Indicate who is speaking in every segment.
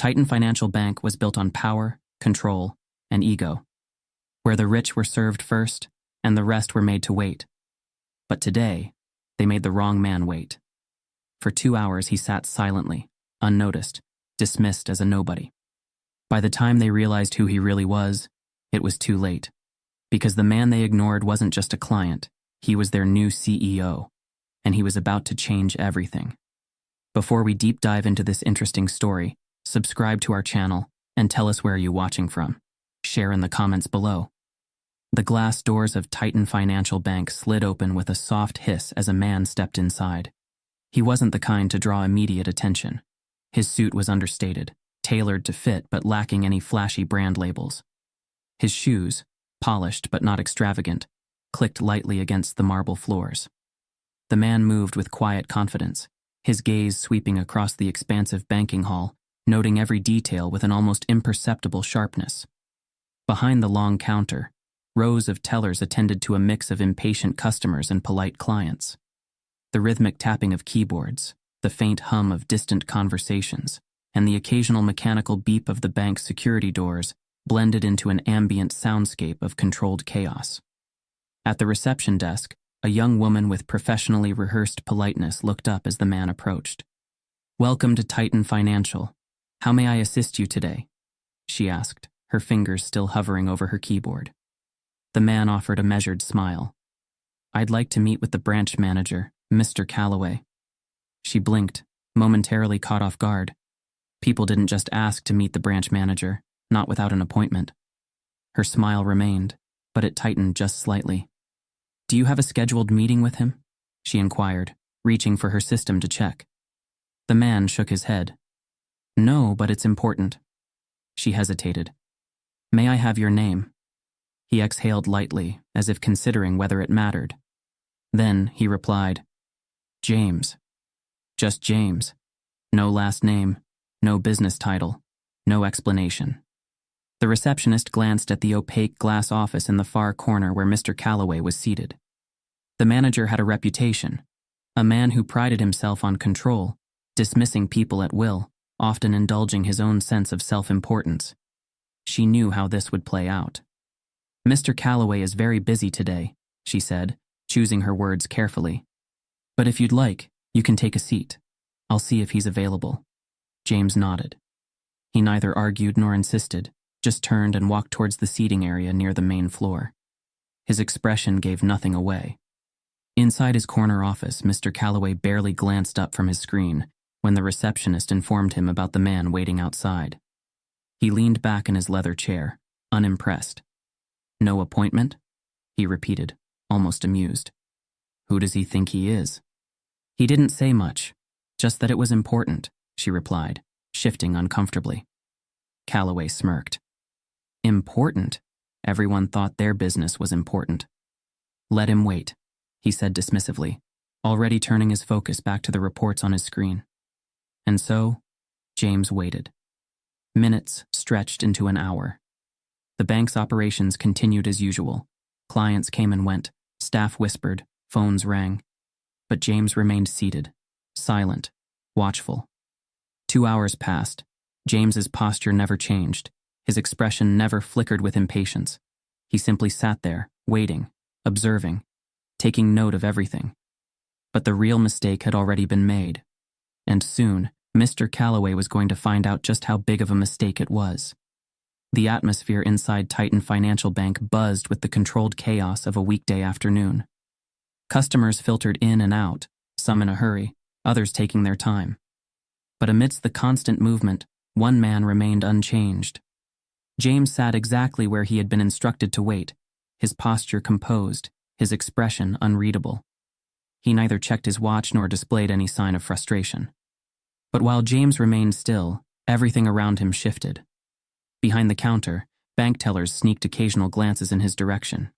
Speaker 1: Titan Financial Bank was built on power, control, and ego, where the rich were served first and the rest were made to wait. But today, they made the wrong man wait. For 2 hours he sat silently, unnoticed, dismissed as a nobody. By the time they realized who he really was, it was too late. Because the man they ignored wasn't just a client, he was their new CEO, and he was about to change everything. Before we deep dive into this interesting story, subscribe to our channel and tell us where you're watching from. Share in the comments below. The glass doors of Titan Financial Bank slid open with a soft hiss as a man stepped inside. He wasn't the kind to draw immediate attention. His suit was understated, tailored to fit but lacking any flashy brand labels. His shoes, polished but not extravagant, clicked lightly against the marble floors. The man moved with quiet confidence, his gaze sweeping across the expansive banking hall, noting every detail with an almost imperceptible sharpness. Behind the long counter, rows of tellers attended to a mix of impatient customers and polite clients. The rhythmic tapping of keyboards, the faint hum of distant conversations, and the occasional mechanical beep of the bank's security doors blended into an ambient soundscape of controlled chaos. At the reception desk, a young woman with professionally rehearsed politeness looked up as the man approached. "Welcome to Titan Financial. How may I assist you today?" she asked, her fingers still hovering over her keyboard. The man offered a measured smile. "I'd like to meet with the branch manager, Mr. Calloway." She blinked, momentarily caught off guard. People didn't just ask to meet the branch manager, not without an appointment. Her smile remained, but it tightened just slightly. "Do you have a scheduled meeting with him?" she inquired, reaching for her system to check. The man shook his head. "No, but it's important." She hesitated. "May I have your name?" He exhaled lightly, as if considering whether it mattered. Then he replied, "James. Just James. No last name, no business title, no explanation." The receptionist glanced at the opaque glass office in the far corner where Mr. Calloway was seated. The manager had a reputation, a man who prided himself on control, dismissing people at will, often indulging his own sense of self-importance. She knew how this would play out. "Mr. Calloway is very busy today," she said, choosing her words carefully. "But if you'd like, you can take a seat. I'll see if he's available." James nodded. He neither argued nor insisted, just turned and walked towards the seating area near the main floor. His expression gave nothing away. Inside his corner office, Mr. Calloway barely glanced up from his screen when the receptionist informed him about the man waiting outside. He leaned back in his leather chair, unimpressed. "No appointment?" he repeated, almost amused. "Who does he think he is?" "He didn't say much, just that it was important," she replied, shifting uncomfortably. Calloway smirked. "Important?" Everyone thought their business was important. "Let him wait," he said dismissively, already turning his focus back to the reports on his screen. And so, James waited. Minutes stretched into an hour. The bank's operations continued as usual. Clients came and went, staff whispered, phones rang. But James remained seated, silent, watchful. 2 hours passed. James's posture never changed. His expression never flickered with impatience. He simply sat there, waiting, observing, taking note of everything. But the real mistake had already been made. And soon, Mr. Calloway was going to find out just how big of a mistake it was. The atmosphere inside Titan Financial Bank buzzed with the controlled chaos of a weekday afternoon. Customers filtered in and out, some in a hurry, others taking their time. But amidst the constant movement, one man remained unchanged. James sat exactly where he had been instructed to wait, his posture composed, his expression unreadable. He neither checked his watch nor displayed any sign of frustration. But while James remained still, everything around him shifted. Behind the counter, bank tellers sneaked occasional glances in his direction.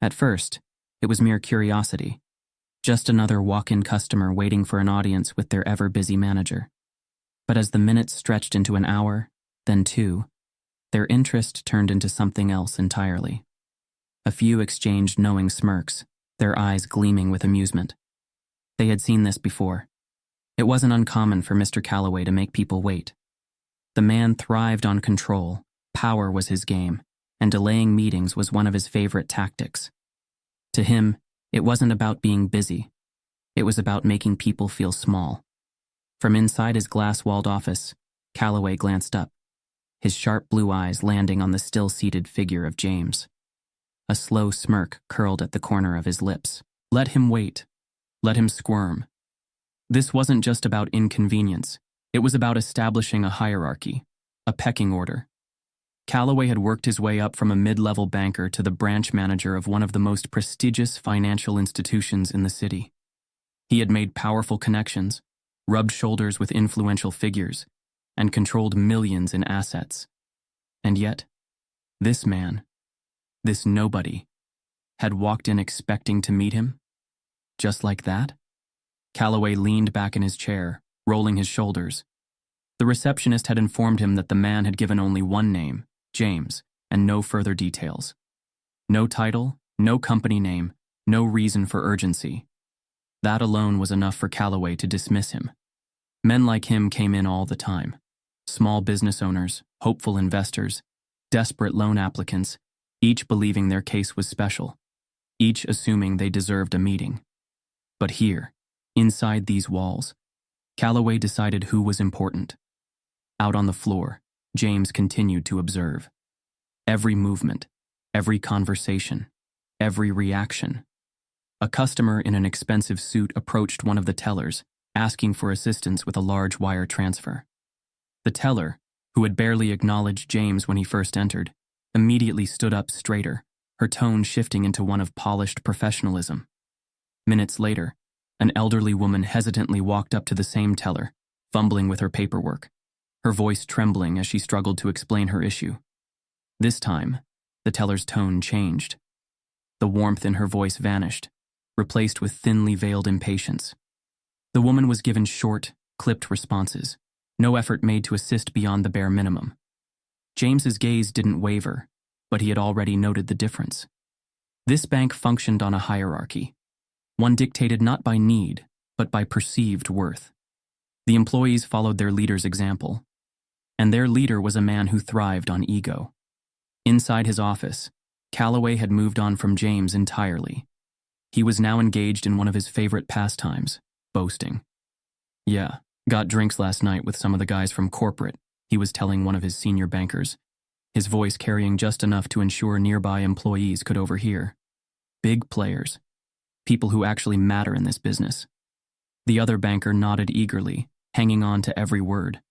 Speaker 1: At first, it was mere curiosity, just another walk-in customer waiting for an audience with their ever-busy manager. But as the minutes stretched into an hour, then 2, their interest turned into something else entirely. A few exchanged knowing smirks, their eyes gleaming with amusement. They had seen this before. It wasn't uncommon for Mr. Calloway to make people wait. The man thrived on control, power was his game, and delaying meetings was one of his favorite tactics. To him, it wasn't about being busy. It was about making people feel small. From inside his glass-walled office, Calloway glanced up, his sharp blue eyes landing on the still-seated figure of James. A slow smirk curled at the corner of his lips. Let him wait. Let him squirm. This wasn't just about inconvenience. It was about establishing a hierarchy, a pecking order. Calloway had worked his way up from a mid-level banker to the branch manager of one of the most prestigious financial institutions in the city. He had made powerful connections, rubbed shoulders with influential figures, and controlled millions in assets. And yet, this man, this nobody, had walked in expecting to meet him? Just like that? Calloway leaned back in his chair, rolling his shoulders. The receptionist had informed him that the man had given only one name, James, and no further details. No title, no company name, no reason for urgency. That alone was enough for Calloway to dismiss him. Men like him came in all the time. Small business owners, hopeful investors, desperate loan applicants, each believing their case was special, each assuming they deserved a meeting. But here, inside these walls, Calloway decided who was important. Out on the floor, James continued to observe. Every movement, every conversation, every reaction. A customer in an expensive suit approached one of the tellers, asking for assistance with a large wire transfer. The teller, who had barely acknowledged James when he first entered, immediately stood up straighter, her tone shifting into one of polished professionalism. Minutes later, an elderly woman hesitantly walked up to the same teller, fumbling with her paperwork, her voice trembling as she struggled to explain her issue. This time, the teller's tone changed. The warmth in her voice vanished, replaced with thinly veiled impatience. The woman was given short, clipped responses, no effort made to assist beyond the bare minimum. James's gaze didn't waver, but he had already noted the difference. This bank functioned on a hierarchy, one dictated not by need, but by perceived worth. The employees followed their leader's example, and their leader was a man who thrived on ego. Inside his office, Calloway had moved on from James entirely. He was now engaged in one of his favorite pastimes, boasting. "Yeah, got drinks last night with some of the guys from corporate," he was telling one of his senior bankers, his voice carrying just enough to ensure nearby employees could overhear. Big players. People who actually matter in this business. The other banker nodded eagerly, hanging on to every word.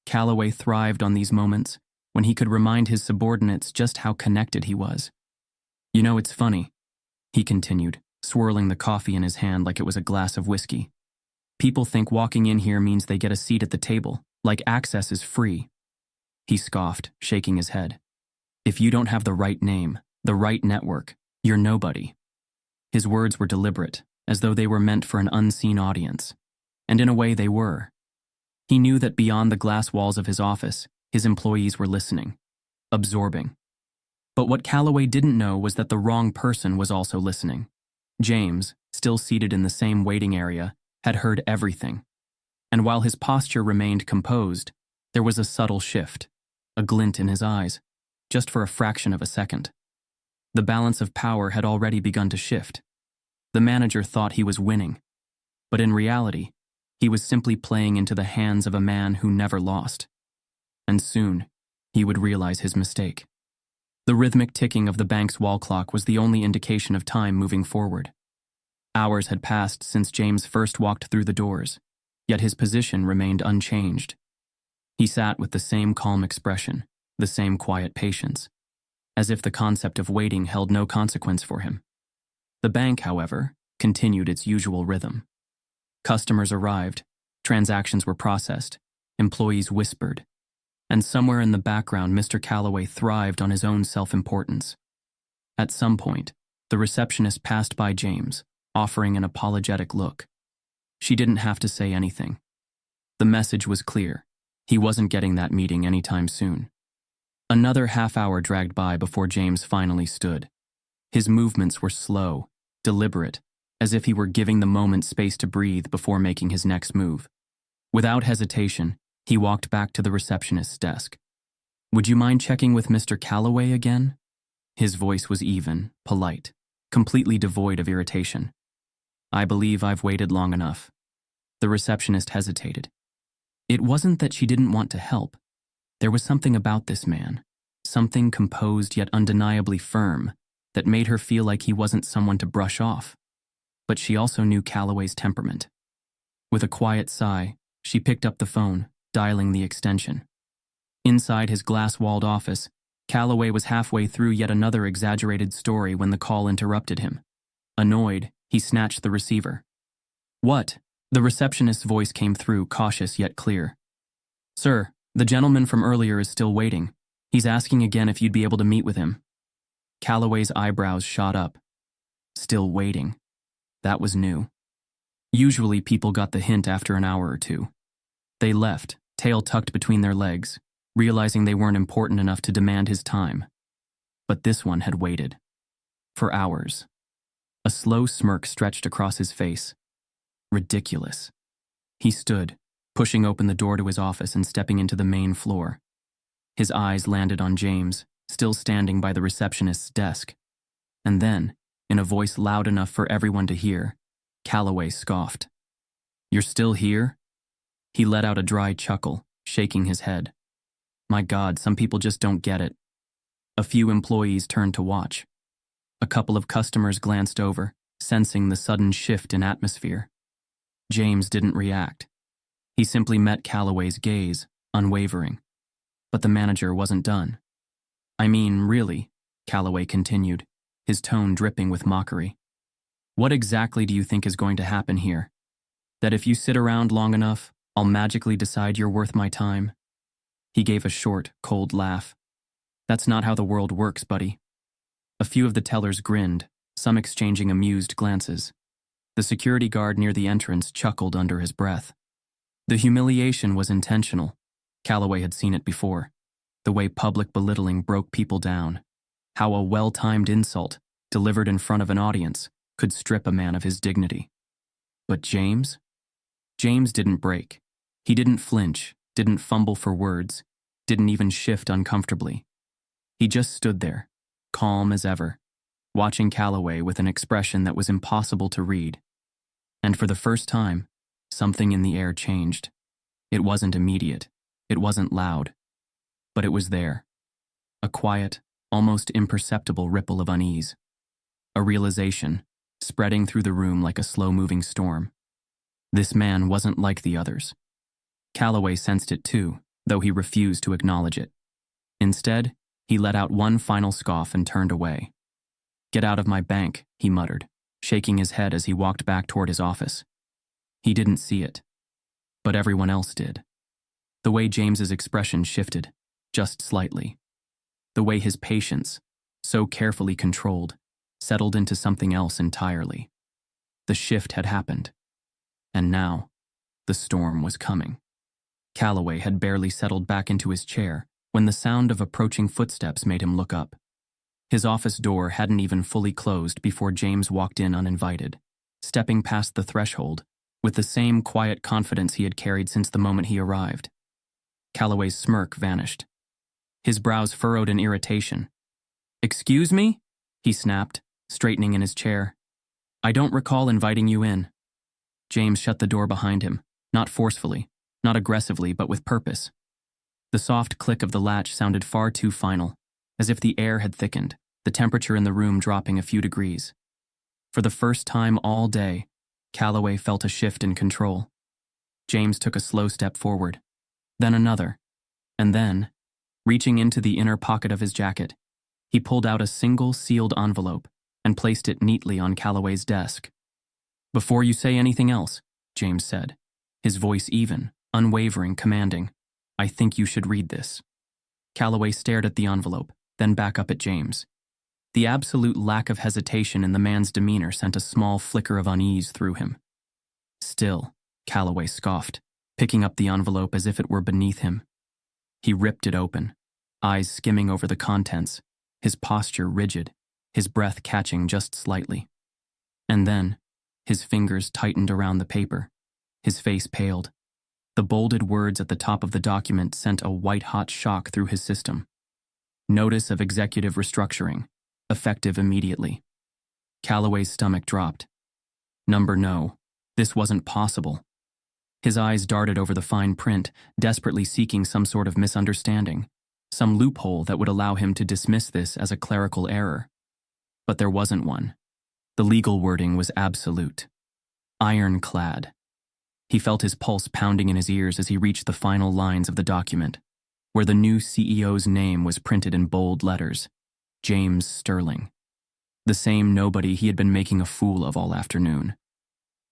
Speaker 1: Calloway thrived on these moments when he could remind his subordinates just how connected he was. "You know, it's funny," he continued, swirling the coffee in his hand like it was a glass of whiskey. "People think walking in here means they get a seat at the table, like access is free." He scoffed, shaking his head. "If you don't have the right name, the right network, you're nobody." His words were deliberate, as though they were meant for an unseen audience. And in a way they were. He knew that beyond the glass walls of his office, his employees were listening, absorbing. But what Calloway didn't know was that the wrong person was also listening. James, still seated in the same waiting area, had heard everything. And while his posture remained composed, there was a subtle shift, a glint in his eyes, just for a fraction of a second. The balance of power had already begun to shift. The manager thought he was winning, but in reality, he was simply playing into the hands of a man who never lost. And soon, he would realize his mistake. The rhythmic ticking of the bank's wall clock was the only indication of time moving forward. Hours had passed since James first walked through the doors, yet his position remained unchanged. He sat with the same calm expression, the same quiet patience, as if the concept of waiting held no consequence for him. The bank, however, continued its usual rhythm. Customers arrived, transactions were processed, employees whispered, and somewhere in the background Mr. Calloway thrived on his own self-importance. At some point, the receptionist passed by James, offering an apologetic look. She didn't have to say anything. The message was clear. He wasn't getting that meeting anytime soon. Another half-hour dragged by before James finally stood. His movements were slow, deliberate, as if he were giving the moment space to breathe before making his next move. Without hesitation, He walked back to the receptionist's desk. "Would you mind checking with Mr. Calloway again?" His voice was even, polite, completely devoid of irritation. "I believe I've waited long enough." The receptionist hesitated. It wasn't that she didn't want to help. There was something about this man, something composed yet undeniably firm, that made her feel like he wasn't someone to brush off. But she also knew Calloway's temperament. With a quiet sigh, she picked up the phone, dialing the extension. Inside his glass-walled office, Calloway was halfway through yet another exaggerated story when the call interrupted him. Annoyed, he snatched the receiver. "What?" The receptionist's voice came through, cautious yet clear. "Sir, the gentleman from earlier is still waiting. He's asking again if you'd be able to meet with him." Calloway's eyebrows shot up. Still waiting. That was new. Usually people got the hint after an hour or two. They left, tail tucked between their legs, realizing they weren't important enough to demand his time. But this one had waited. For hours. A slow smirk stretched across his face. Ridiculous. He stood, pushing open the door to his office and stepping into the main floor. His eyes landed on James, still standing by the receptionist's desk. And then, in a voice loud enough for everyone to hear, Calloway scoffed. "You're still here?" He let out a dry chuckle, shaking his head. My God, some people just don't get it. A few employees turned to watch. A couple of customers glanced over, sensing the sudden shift in atmosphere. James didn't react. He simply met Calloway's gaze, unwavering. But the manager wasn't done. "I mean, really," Calloway continued, his tone dripping with mockery. "What exactly do you think is going to happen here? That if you sit around long enough, I'll magically decide you're worth my time?" He gave a short, cold laugh. "That's not how the world works, buddy." A few of the tellers grinned, some exchanging amused glances. The security guard near the entrance chuckled under his breath. The humiliation was intentional. Calloway had seen it before. The way public belittling broke people down. How a well-timed insult, delivered in front of an audience, could strip a man of his dignity. But James? James didn't break. He didn't flinch, didn't fumble for words, didn't even shift uncomfortably. He just stood there, calm as ever, watching Calloway with an expression that was impossible to read. And for the first time, something in the air changed. It wasn't immediate. It wasn't loud. But it was there. A quiet, almost imperceptible ripple of unease. A realization, spreading through the room like a slow-moving storm. This man wasn't like the others. Calloway sensed it too, though he refused to acknowledge it. Instead, he let out one final scoff and turned away. "Get out of my bank," he muttered, shaking his head as he walked back toward his office. He didn't see it, but everyone else did. The way James's expression shifted, just slightly. The way his patience, so carefully controlled, settled into something else entirely. The shift had happened. And now, the storm was coming. Calloway had barely settled back into his chair when the sound of approaching footsteps made him look up. His office door hadn't even fully closed before James walked in uninvited, stepping past the threshold with the same quiet confidence he had carried since the moment he arrived. Calloway's smirk vanished. His brows furrowed in irritation. "Excuse me?" he snapped, straightening in his chair. "I don't recall inviting you in." James shut the door behind him, not forcefully, not aggressively, but with purpose. The soft click of the latch sounded far too final, as if the air had thickened, the temperature in the room dropping a few degrees. For the first time all day, Calloway felt a shift in control. James took a slow step forward, then another, and then, reaching into the inner pocket of his jacket, he pulled out a single sealed envelope and placed it neatly on Calloway's desk. "Before you say anything else," James said, his voice even, unwavering, commanding, "I think you should read this." Calloway stared at the envelope, then back up at James. The absolute lack of hesitation in the man's demeanor sent a small flicker of unease through him. "Still," Calloway scoffed, picking up the envelope as if it were beneath him. He ripped it open, eyes skimming over the contents, his posture rigid, his breath catching just slightly. And then, his fingers tightened around the paper. His face paled. The bolded words at the top of the document sent a white-hot shock through his system. Notice of executive restructuring, effective immediately. Calloway's stomach dropped. No, this wasn't possible. His eyes darted over the fine print, desperately seeking some sort of misunderstanding, some loophole that would allow him to dismiss this as a clerical error. But there wasn't one. The legal wording was absolute. Ironclad. He felt his pulse pounding in his ears as he reached the final lines of the document, where the new CEO's name was printed in bold letters, James Sterling. The same nobody he had been making a fool of all afternoon.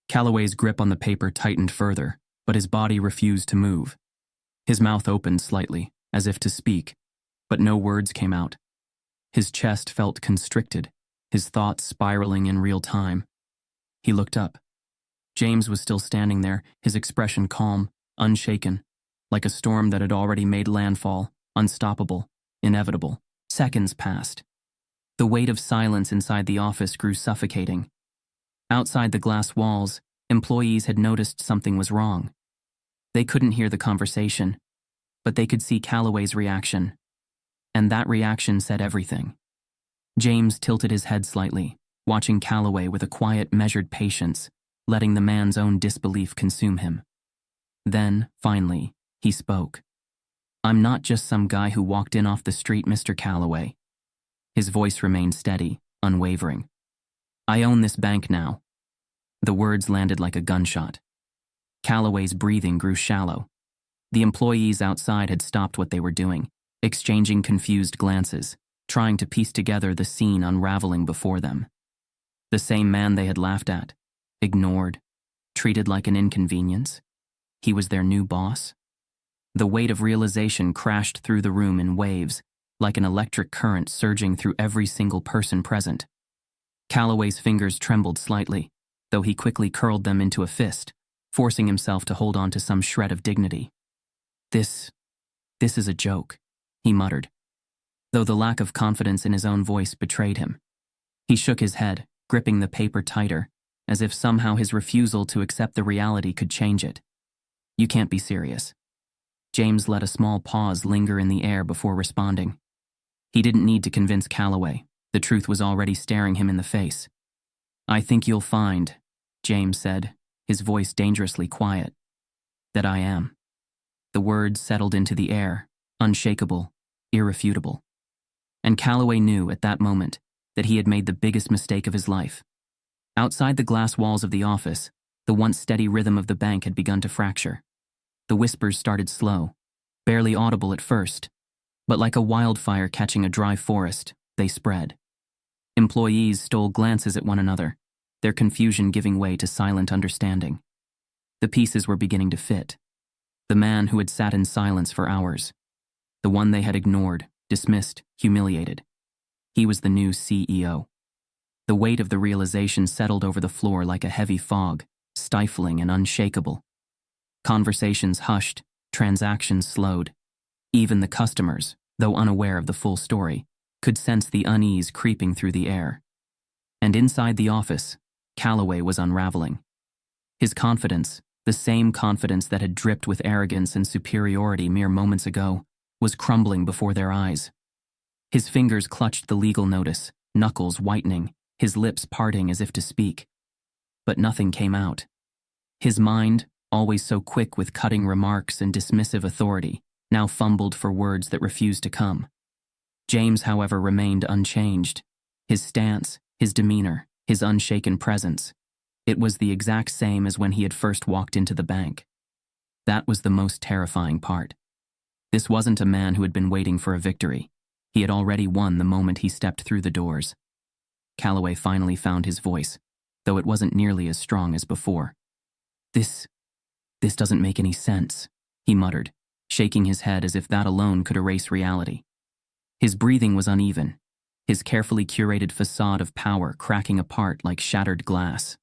Speaker 1: Calloway's grip on the paper tightened further, but his body refused to move. His mouth opened slightly, as if to speak, but no words came out. His chest felt constricted, his thoughts spiraling in real time. He looked up. James was still standing there, his expression calm, unshaken, like a storm that had already made landfall, unstoppable, inevitable. Seconds passed. The weight of silence inside the office grew suffocating. Outside the glass walls, employees had noticed something was wrong. They couldn't hear the conversation, but they could see Calloway's reaction. And that reaction said everything. James tilted his head slightly, watching Calloway with a quiet, measured patience, letting the man's own disbelief consume him. Then, finally, he spoke. "I'm not just some guy who walked in off the street, Mr. Calloway." His voice remained steady, unwavering. "I own this bank now." The words landed like a gunshot. Calloway's breathing grew shallow. The employees outside had stopped what they were doing, exchanging confused glances, trying to piece together the scene unraveling before them. The same man they had laughed at, ignored, treated like an inconvenience. He was their new boss. The weight of realization crashed through the room in waves, like an electric current surging through every single person present. Calloway's fingers trembled slightly, though he quickly curled them into a fist, forcing himself to hold on to some shred of dignity. This is a joke," he muttered, though the lack of confidence in his own voice betrayed him. He shook his head, gripping the paper tighter, as if somehow his refusal to accept the reality could change it. "You can't be serious." James let a small pause linger in the air before responding. He didn't need to convince Calloway. The truth was already staring him in the face. "I think you'll find," James said, his voice dangerously quiet, "that I am." The words settled into the air, unshakable, irrefutable. And Calloway knew at that moment that he had made the biggest mistake of his life. Outside the glass walls of the office, the once steady rhythm of the bank had begun to fracture. The whispers started slow, barely audible at first, but like a wildfire catching a dry forest, they spread. Employees stole glances at one another, their confusion giving way to silent understanding. The pieces were beginning to fit. The man who had sat in silence for hours. The one they had ignored, dismissed, humiliated. He was the new CEO. The weight of the realization settled over the floor like a heavy fog, stifling and unshakable. Conversations hushed, transactions slowed. Even the customers, though unaware of the full story, could sense the unease creeping through the air. And inside the office, Calloway was unraveling. His confidence, the same confidence that had dripped with arrogance and superiority mere moments ago, was crumbling before their eyes. His fingers clutched the legal notice, knuckles whitening, his lips parting as if to speak. But nothing came out. His mind, always so quick with cutting remarks and dismissive authority, now fumbled for words that refused to come. James, however, remained unchanged. His stance, his demeanor, his unshaken presence. It was the exact same as when he had first walked into the bank. That was the most terrifying part. This wasn't a man who had been waiting for a victory. He had already won the moment he stepped through the doors. Calloway finally found his voice, though it wasn't nearly as strong as before. This doesn't make any sense," he muttered, shaking his head as if that alone could erase reality. His breathing was uneven, his carefully curated facade of power cracking apart like shattered glass.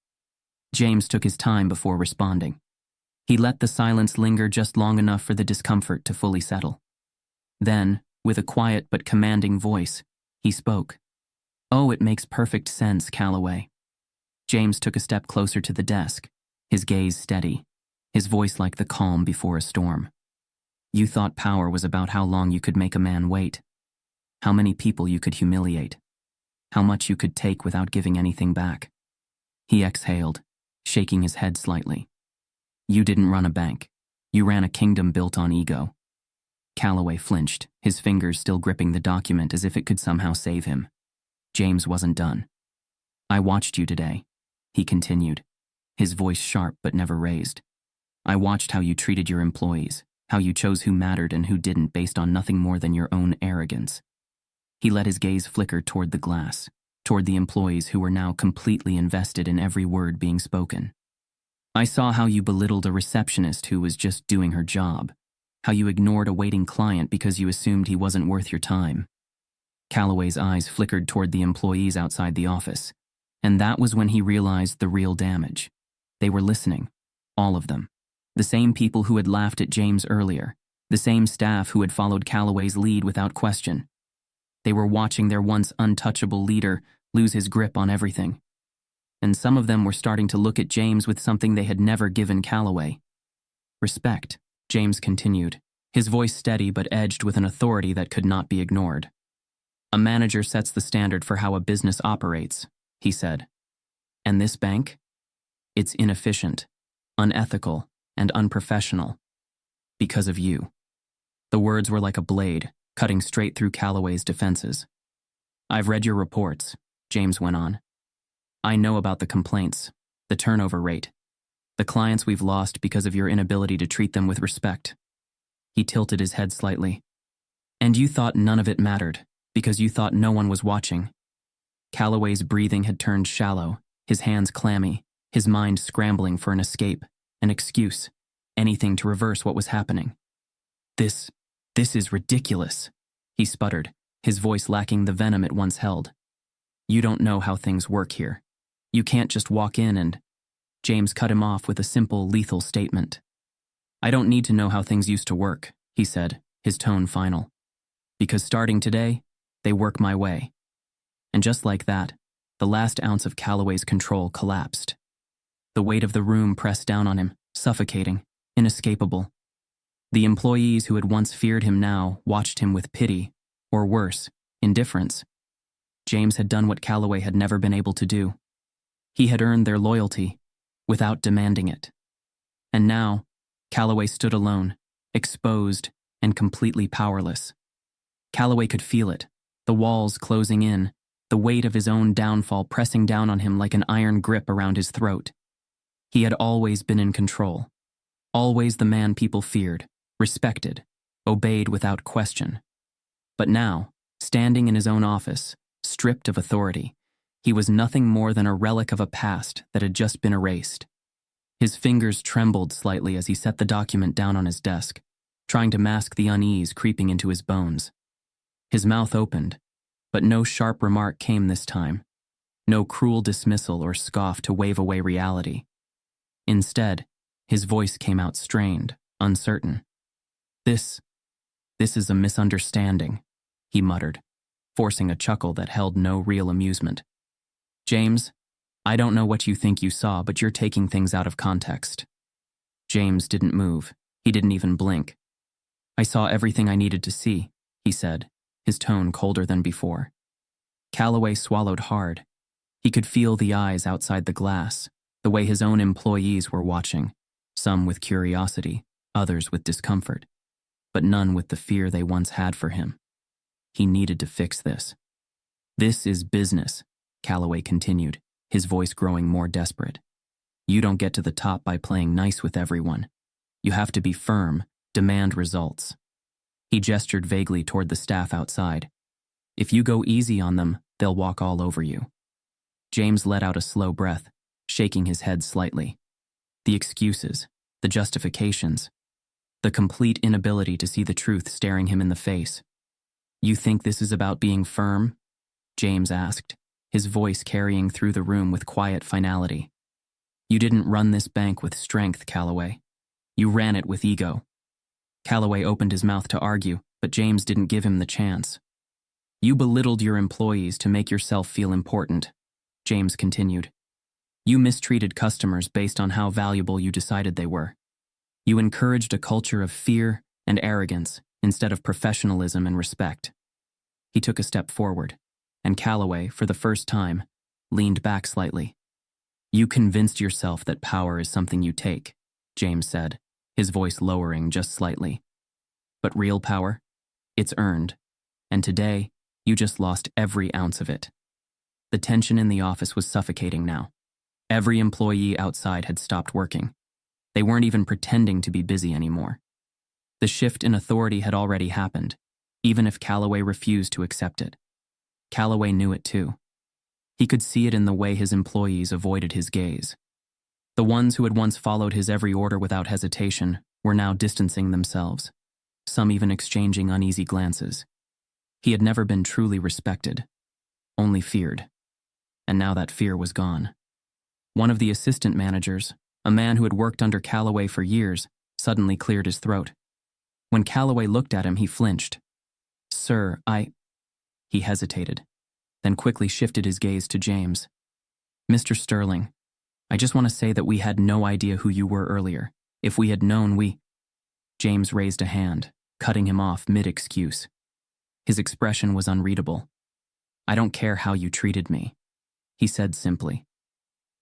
Speaker 1: James took his time before responding. He let the silence linger just long enough for the discomfort to fully settle. Then, with a quiet but commanding voice, he spoke. "Oh, it makes perfect sense, Calloway." James took a step closer to the desk, his gaze steady, his voice like the calm before a storm. You thought power was about how long you could make a man wait, how many people you could humiliate, how much you could take without giving anything back. He exhaled, shaking his head slightly. You didn't run a bank. You ran a kingdom built on ego. Calloway flinched, his fingers still gripping the document as if it could somehow save him. James wasn't done. I watched you today, he continued, his voice sharp but never raised. I watched how you treated your employees, how you chose who mattered and who didn't based on nothing more than your own arrogance. He let his gaze flicker toward the glass, toward the employees who were now completely invested in every word being spoken. I saw how you belittled a receptionist who was just doing her job, how you ignored a waiting client because you assumed he wasn't worth your time. Calloway's eyes flickered toward the employees outside the office, and that was when he realized the real damage. They were listening, all of them. The same people who had laughed at James earlier, the same staff who had followed Calloway's lead without question. They were watching their once untouchable leader lose his grip on everything. And some of them were starting to look at James with something they had never given Calloway. Respect, James continued, his voice steady but edged with an authority that could not be ignored. A manager sets the standard for how a business operates, he said. And this bank? It's inefficient, unethical, and unprofessional. Because of you. The words were like a blade, cutting straight through Calloway's defenses. I've read your reports, James went on. I know about the complaints, the turnover rate, the clients we've lost because of your inability to treat them with respect. He tilted his head slightly. And you thought none of it mattered, because you thought no one was watching. Calloway's breathing had turned shallow, his hands clammy, his mind scrambling for an escape, an excuse, anything to reverse what was happening. This is ridiculous, he sputtered, his voice lacking the venom it once held. You don't know how things work here. You can't just walk in and… James cut him off with a simple, lethal statement. I don't need to know how things used to work, he said, his tone final. Because starting today, they work my way. And just like that, the last ounce of Calloway's control collapsed. The weight of the room pressed down on him, suffocating, inescapable. The employees who had once feared him now watched him with pity, or worse, indifference. James had done what Calloway had never been able to do. He had earned their loyalty, without demanding it. And now, Calloway stood alone, exposed and completely powerless. Calloway could feel it, the walls closing in, the weight of his own downfall pressing down on him like an iron grip around his throat. He had always been in control, always the man people feared, respected, obeyed without question. But now, standing in his own office, stripped of authority, he was nothing more than a relic of a past that had just been erased. His fingers trembled slightly as he set the document down on his desk, trying to mask the unease creeping into his bones. His mouth opened, but no sharp remark came this time, no cruel dismissal or scoff to wave away reality. Instead, his voice came out strained, uncertain. This is a misunderstanding, he muttered, forcing a chuckle that held no real amusement. James, I don't know what you think you saw, but you're taking things out of context. James didn't move. He didn't even blink. I saw everything I needed to see, he said, his tone colder than before. Calloway swallowed hard. He could feel the eyes outside the glass, the way his own employees were watching, some with curiosity, others with discomfort, but none with the fear they once had for him. He needed to fix this. This is business, Calloway continued, his voice growing more desperate. You don't get to the top by playing nice with everyone. You have to be firm, demand results. He gestured vaguely toward the staff outside. If you go easy on them, they'll walk all over you. James let out a slow breath, shaking his head slightly. The excuses, the justifications, the complete inability to see the truth staring him in the face. You think this is about being firm? James asked, his voice carrying through the room with quiet finality. You didn't run this bank with strength, Calloway. You ran it with ego. Calloway opened his mouth to argue, but James didn't give him the chance. You belittled your employees to make yourself feel important, James continued. You mistreated customers based on how valuable you decided they were. You encouraged a culture of fear and arrogance instead of professionalism and respect. He took a step forward, and Calloway, for the first time, leaned back slightly. You convinced yourself that power is something you take, James said, his voice lowering just slightly. But real power? It's earned. And today, you just lost every ounce of it. The tension in the office was suffocating now. Every employee outside had stopped working. They weren't even pretending to be busy anymore. The shift in authority had already happened, even if Calloway refused to accept it. Calloway knew it too. He could see it in the way his employees avoided his gaze. The ones who had once followed his every order without hesitation were now distancing themselves, some even exchanging uneasy glances. He had never been truly respected, only feared. And now that fear was gone. One of the assistant managers, a man who had worked under Calloway for years, suddenly cleared his throat. When Calloway looked at him, he flinched. "Sir, He hesitated, then quickly shifted his gaze to James. "Mr. Sterling, I just want to say that we had no idea who you were earlier. If we had known, James raised a hand, cutting him off mid-excuse. His expression was unreadable. "I don't care how you treated me," he said simply.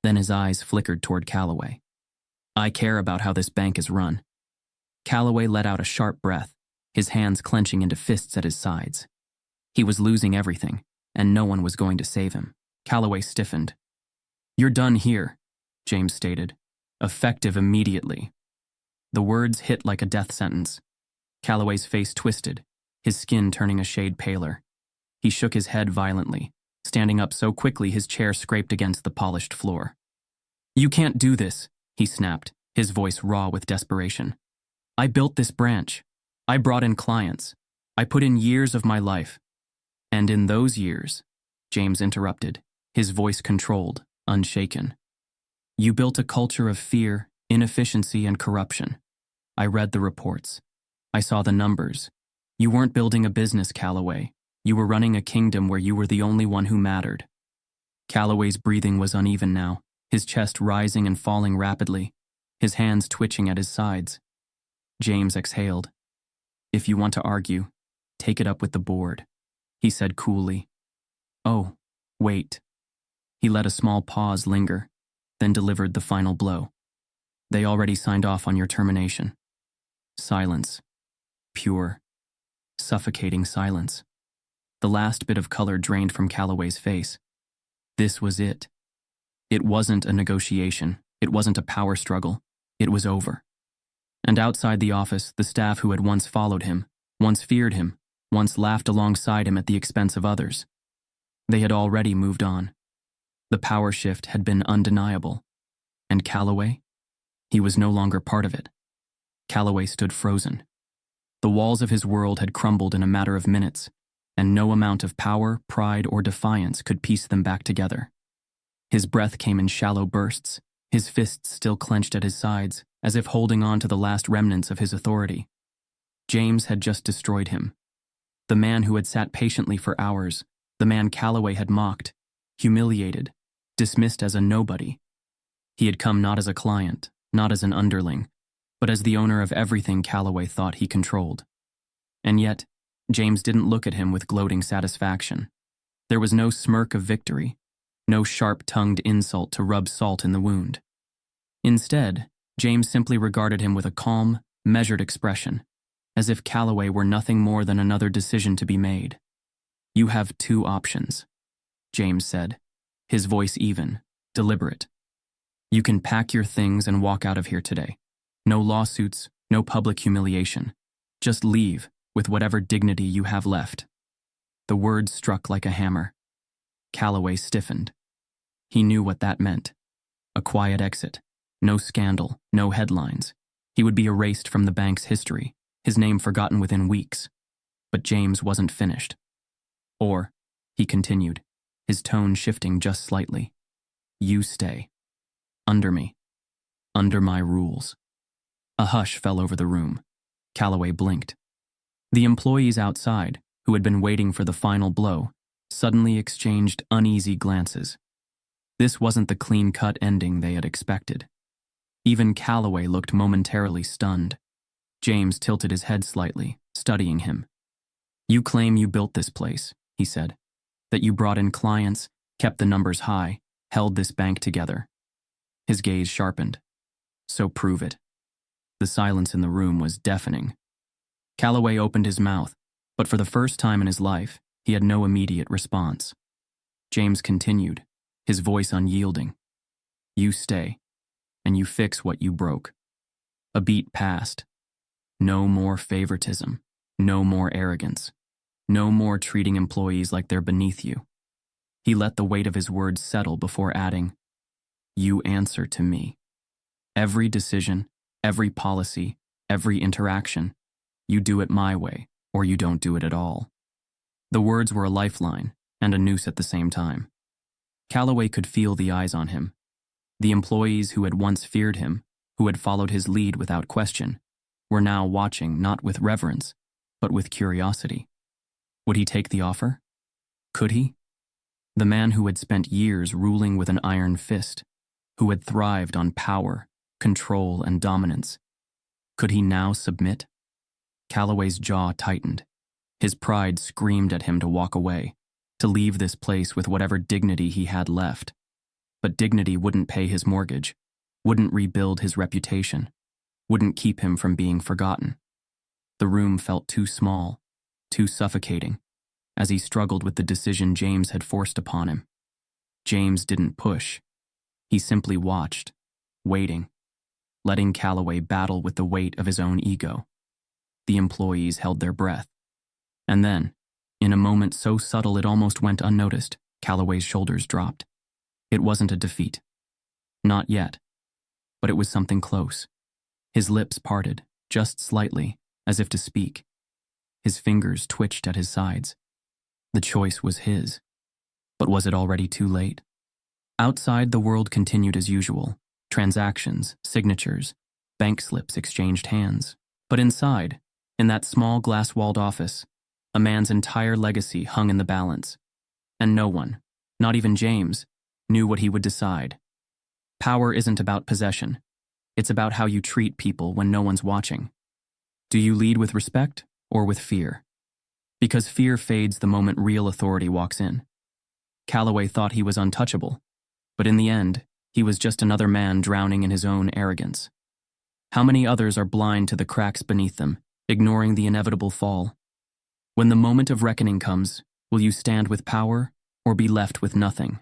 Speaker 1: Then his eyes flickered toward Calloway. "I care about how this bank is run." Calloway let out a sharp breath, his hands clenching into fists at his sides. He was losing everything, and no one was going to save him. Calloway stiffened. "You're done here," James stated. "Effective immediately." The words hit like a death sentence. Calloway's face twisted, his skin turning a shade paler. He shook his head violently, standing up so quickly his chair scraped against the polished floor. "You can't do this," he snapped, his voice raw with desperation. "I built this branch. I brought in clients. I put in years of my life." "And in those years," James interrupted, his voice controlled, unshaken, "you built a culture of fear, inefficiency, and corruption. I read the reports. I saw the numbers. You weren't building a business, Calloway. You were running a kingdom where you were the only one who mattered." Calloway's breathing was uneven now, his chest rising and falling rapidly, his hands twitching at his sides. James exhaled. "If you want to argue, take it up with the board," he said coolly. "Oh, wait." He let a small pause linger, then delivered the final blow. "They already signed off on your termination." Silence. Pure, suffocating silence. The last bit of color drained from Calloway's face. This was it. It wasn't a negotiation. It wasn't a power struggle. It was over. And outside the office, the staff who had once followed him, once feared him, once laughed alongside him at the expense of others. They had already moved on. The power shift had been undeniable. And Calloway? He was no longer part of it. Calloway stood frozen. The walls of his world had crumbled in a matter of minutes, and no amount of power, pride, or defiance could piece them back together. His breath came in shallow bursts, his fists still clenched at his sides, as if holding on to the last remnants of his authority. James had just destroyed him. The man who had sat patiently for hours, the man Calloway had mocked, humiliated, dismissed as a nobody. He had come not as a client, not as an underling, but as the owner of everything Calloway thought he controlled. And yet, James didn't look at him with gloating satisfaction. There was no smirk of victory, no sharp-tongued insult to rub salt in the wound. Instead, James simply regarded him with a calm, measured expression, as if Calloway were nothing more than another decision to be made. "You have two options," James said, his voice even, deliberate. "You can pack your things and walk out of here today. No lawsuits, no public humiliation. Just leave with whatever dignity you have left." The words struck like a hammer. Calloway stiffened. He knew what that meant. A quiet exit. No scandal, no headlines. He would be erased from the bank's history, his name forgotten within weeks. But James wasn't finished. "Or," he continued, his tone shifting just slightly, "you stay. Under me. Under my rules." A hush fell over the room. Calloway blinked. The employees outside, who had been waiting for the final blow, suddenly exchanged uneasy glances. This wasn't the clean-cut ending they had expected. Even Calloway looked momentarily stunned. James tilted his head slightly, studying him. "You claim you built this place," he said. "That you brought in clients, kept the numbers high, held this bank together." His gaze sharpened. "So prove it." The silence in the room was deafening. Calloway opened his mouth, but for the first time in his life, he had no immediate response. James continued, his voice unyielding. "You stay, and you fix what you broke." A beat passed. No more favoritism, no more arrogance, no more treating employees like they're beneath you. He let the weight of his words settle before adding, "You answer to me. Every decision, every policy, every interaction, you do it my way, or you don't do it at all." The words were a lifeline and a noose at the same time. Calloway could feel the eyes on him. The employees who had once feared him, who had followed his lead without question, were now watching not with reverence, but with curiosity. Would he take the offer? Could he? The man who had spent years ruling with an iron fist, who had thrived on power, control, and dominance. Could he now submit? Calloway's jaw tightened. His pride screamed at him to walk away, to leave this place with whatever dignity he had left. But dignity wouldn't pay his mortgage, wouldn't rebuild his reputation, wouldn't keep him from being forgotten. The room felt too small, too suffocating, as he struggled with the decision James had forced upon him. James didn't push. He simply watched, waiting, letting Calloway battle with the weight of his own ego. The employees held their breath. And then, in a moment so subtle it almost went unnoticed, Calloway's shoulders dropped. It wasn't a defeat. Not yet. But it was something close. His lips parted, just slightly, as if to speak. His fingers twitched at his sides. The choice was his. But was it already too late? Outside, the world continued as usual. Transactions, signatures, bank slips exchanged hands. But inside, in that small glass-walled office, a man's entire legacy hung in the balance. And no one, not even James, knew what he would decide. Power isn't about possession. It's about how you treat people when no one's watching. Do you lead with respect or with fear? Because fear fades the moment real authority walks in. Calloway thought he was untouchable, but in the end, he was just another man drowning in his own arrogance. How many others are blind to the cracks beneath them, ignoring the inevitable fall? When the moment of reckoning comes, will you stand with power or be left with nothing?